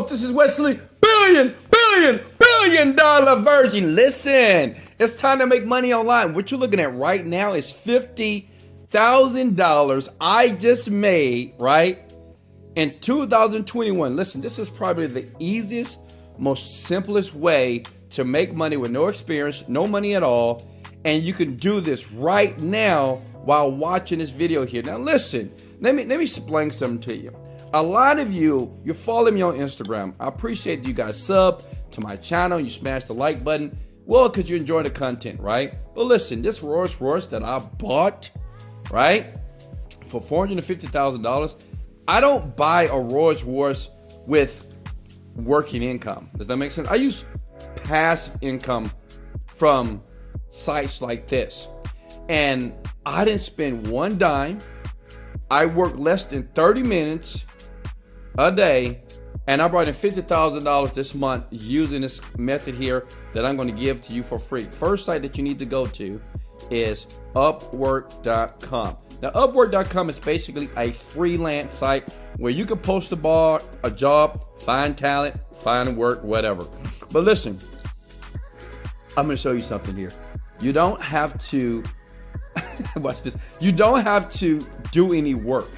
This is Wesley billion dollar virgin. Listen, it's time to make money online. What you're looking at right now is $50,000 I just made, right? In 2021. Listen, this is probably the easiest, most simplest way to make money with no experience, no money at all. And you can do this right now while watching this video here. Now listen, let me explain something to you. A lot of you follow me on Instagram. I appreciate you guys sub to my channel. You smash the like button. Well, because you're enjoying the content, right? But listen, this Rolls Royce that I bought, right, for $450,000, I don't buy a Rolls Royce with working income. Does that make sense? I use passive income from sites like this. And I didn't spend one dime. I worked less than 30 minutes a day, and I brought in $50,000 this month using this method here that I'm going to give to you for free. First site that you need to go to is Upwork.com. Now, Upwork.com is basically a freelance site where you can post a job, find talent, find work, whatever. But listen, I'm going to show you something here. You don't have to, watch this, you don't have to do any work.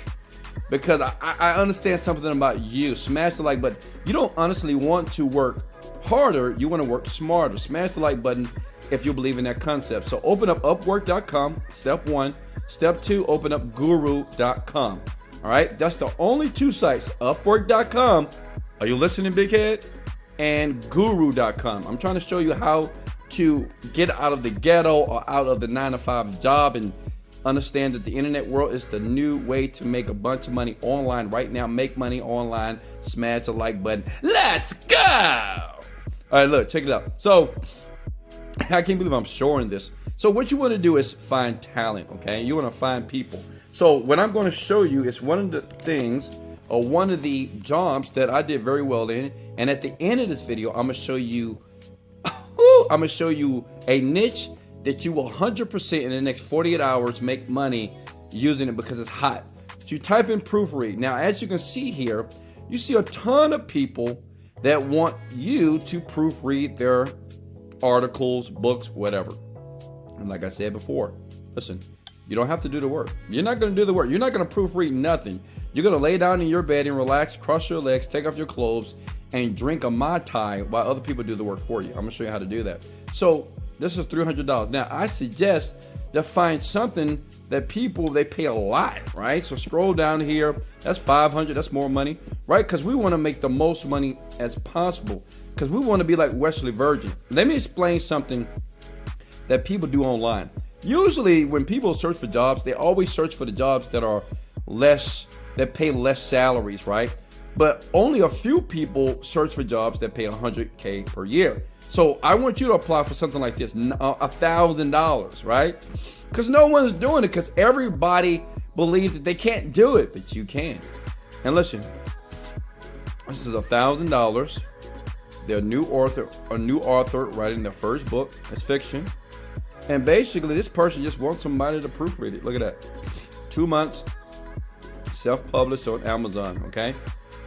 Because I understand something about you. Smash the like button. You don't honestly want to work harder. You want to work smarter. Smash the like button if you believe in that concept. So open up Upwork.com, step one. Step two, open up Guru.com. All right, that's the only two sites, Upwork.com. Are you listening, big head? And Guru.com. I'm trying to show you how to get out of the ghetto or out of the 9-to-5 job and understand that the internet world is the new way to make a bunch of money online right now. Make money online. Smash the like button. Let's go. All right, look, check it out. So I can't believe I'm showing this. So what you want to do is find talent, okay? You want to find people. So what I'm going to show you is one of the things or one of the jobs that I did very well in. And at the end of this video, I'm going to show you a niche that you will 100% in the next 48 hours make money using it because it's hot. So you type in proofread. Now, as you can see here, you see a ton of people that want you to proofread their articles, books, whatever. And like I said before, listen, you don't have to do the work. You're not going to do the work. You're not going to proofread nothing. You're going to lay down in your bed and relax, cross your legs, take off your clothes, and drink a Mai Tai while other people do the work for you. I'm going to show you how to do that. So this is $300. Now, I suggest to find something that they pay a lot, right? So scroll down here. That's $500. That's more money, right? Because we want to make the most money as possible because we want to be like Wesley Virgin. Let me explain something that people do online. Usually when people search for jobs, they always search for the jobs that are that pay less salaries, right? But only a few people search for jobs that pay $100K per year. So I want you to apply for something like this, $1,000, right? Because no one's doing it because everybody believes that they can't do it, but you can. And listen, this is $1,000. They're a new author writing their first book. It's fiction. And basically this person just wants somebody to proofread it. Look at that. 2 months, self-published on Amazon, okay?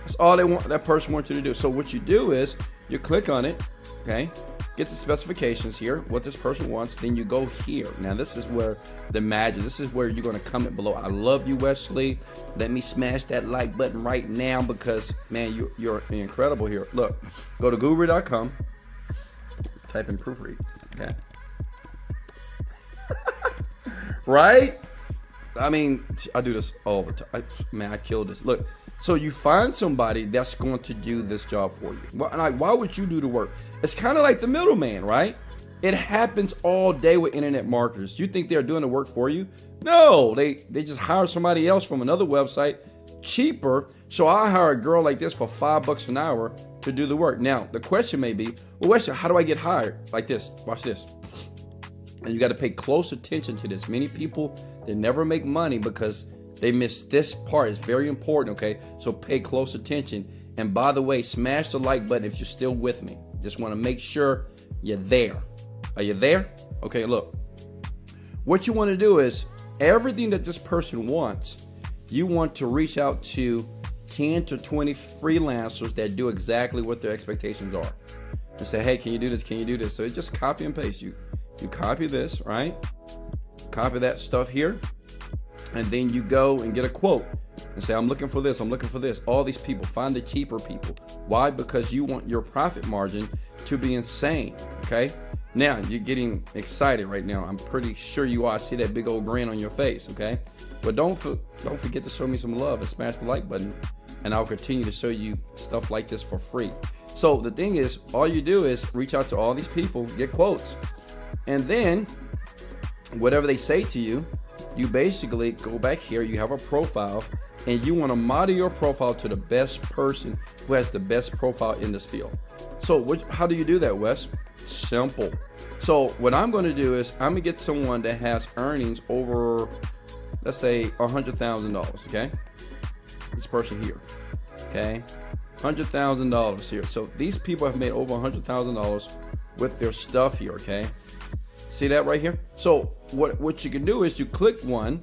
That's all that person wants you to do. So what you do is you click on it, okay? Get the specifications here, what this person wants, then you go here. Now this is where the magic, this is where you're gonna comment below. I love you, Wesley. Let me smash that like button right now because, man, you're incredible here. Look, go to Guru.com, type in proofread, okay? Right? I mean, I do this all the time. I killed this. Look, so you find somebody that's going to do this job for you. Why would you do the work? It's kind of like the middleman, right? It happens all day with internet marketers. You think they're doing the work for you? No, they just hire somebody else from another website cheaper. So I hire a girl like this for $5 an hour to do the work. Now, the question may be, well, Wesley, how do I get hired? Like this, watch this. And you got to pay close attention to this. Many people, they never make money because they miss this part. It's very important, okay? So pay close attention. And by the way, smash the like button if you're still with me. Just want to make sure you're there. Are you there? Okay, look. What you want to do is everything that this person wants, you want to reach out to 10 to 20 freelancers that do exactly what their expectations are. And say, hey, can you do this? Can you do this? So it's just copy and paste. You copy this, right? Copy that stuff here. And then you go and get a quote and say, I'm looking for this. I'm looking for this. All these people, find the cheaper people. Why? Because you want your profit margin to be insane. Okay. Now you're getting excited right now. I'm pretty sure you are. I see that big old grin on your face. Okay. But don't forget to show me some love and smash the like button. And I'll continue to show you stuff like this for free. So the thing is, all you do is reach out to all these people, get quotes. And then whatever they say to you, you basically go back here. You have a profile and you want to model your profile to the best person who has the best profile in this field. So how do you do that, Wes? Simple. So what I'm going to do is I'm going to get someone that has earnings over, let's say, $100,000. Okay. This person here. Okay. $100,000 here. So these people have made over $100,000 with their stuff here. Okay. See that right here? So what you can do is you click one,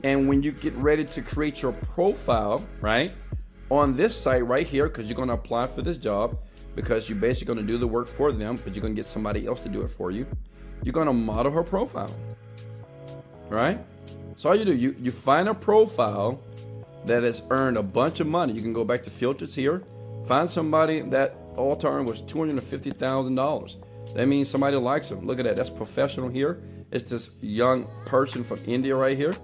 and when you get ready to create your profile, right, on this site right here, because you're going to apply for this job, because you're basically going to do the work for them, but you're going to get somebody else to do it for you. You're going to model her profile, right? So all you do, you find a profile that has earned a bunch of money. You can go back to filters here, find somebody that all-time earn was $250,000. That means somebody likes them. Look at that. That's professional here. It's this young person from India right here.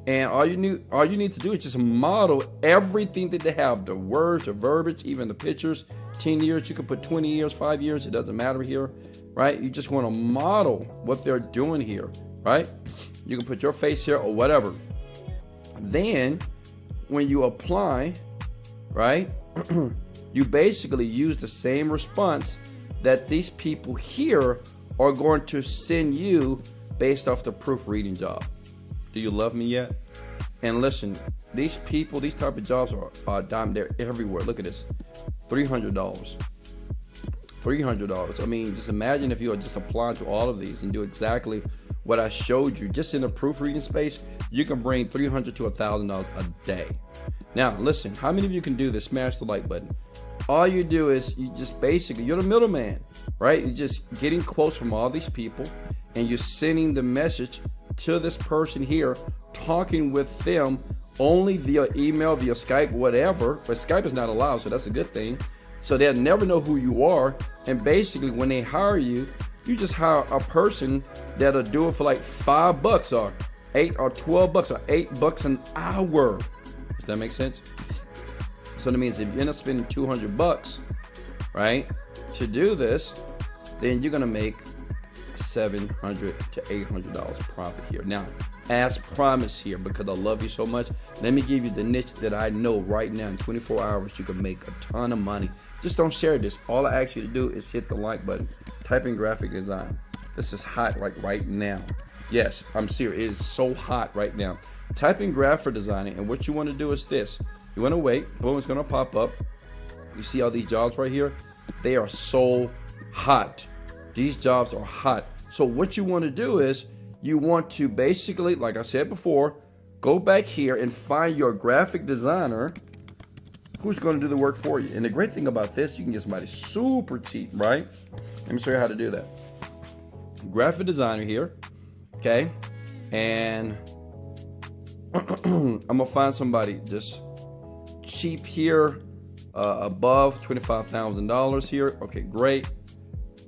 And all you need to do is just model everything that they have. The words, the verbiage, even the pictures. 10 years, you can put 20 years, 5 years. It doesn't matter here, right? You just want to model what they're doing here, right? You can put your face here or whatever. Then when you apply, right, you basically use the same response that these people here are going to send you based off the proofreading job. Do you love me yet? And listen, these people, these type of jobs are dime. They're everywhere. Look at this, $300. $300. I mean, just imagine if you had just applied to all of these and do exactly what I showed you. Just in the proofreading space, you can bring $300 to $1,000 a day. Now, listen, how many of you can do this? Smash the like button. All you do is you just basically, you're the middleman, right? You're just getting quotes from all these people and you're sending the message to this person here, talking with them only via email, via Skype, whatever. But Skype is not allowed, so that's a good thing. So they'll never know who you are. And basically when they hire you, you just hire a person that'll do it for like $5 or $8 or $12 or $8 an hour. Does that make sense? So that means if you end up spending $200, right, to do this, then you're gonna make $700 to $800 profit here. Now, as promised here, because I love you so much, let me give you the niche that I know right now. In 24 hours, you can make a ton of money. Just don't share this. All I ask you to do is hit the like button. Type in graphic design. This is hot like right now. Yes, I'm serious. It is so hot right now. Type in graphic designing, and what you want to do is this. You want to wait. Boom, it's going to pop up. You see all these jobs right here? They are so hot. These jobs are hot. So what you want to do is you want to basically, like I said before, go back here and find your graphic designer who's going to do the work for you. And the great thing about this, you can get somebody super cheap, right? Let me show you how to do that. Graphic designer here, okay? And I'm going to find somebody just cheap here, above $25,000 here. Okay, great.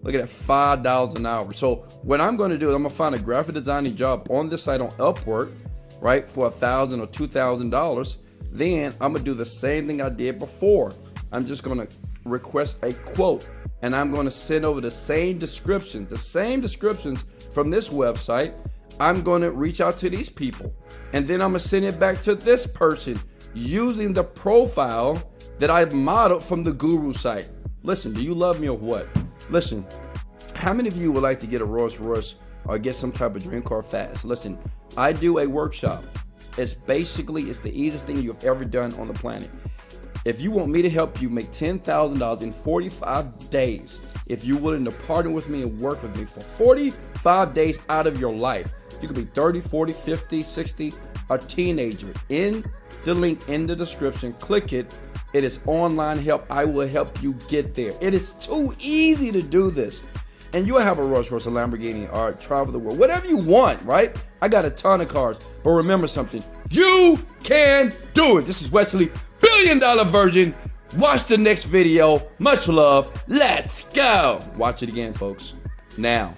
Look at that, $5 an hour. So what I'm going to do is I'm going to find a graphic designing job on this site on Upwork, right, for $1,000 or $2,000. Then I'm going to do the same thing I did before. I'm just going to request a quote, and I'm going to send over the same descriptions from this website. I'm going to reach out to these people, and then I'm going to send it back to this person using the profile that I modeled from the Guru site. Listen, do you love me or what? Listen, how many of you would like to get a Rolls Royce or get some type of dream car fast? Listen, I do a workshop. It's the easiest thing you've ever done on the planet. If you want me to help you make $10,000 in 45 days, if you're willing to partner with me and work with me for 45 days out of your life, you could be 30, 40, 50, 60, a teenager, in the link in the description, click it. It is online help. I will help you get there. It is too easy to do this. And you'll have a Rolls Royce, a Lamborghini, or travel the world, whatever you want, right? I got a ton of cars. But remember something, you can do it. This is Wesley, $1 billion Virgin. Watch the next video. Much love. Let's go. Watch it again, folks. Now.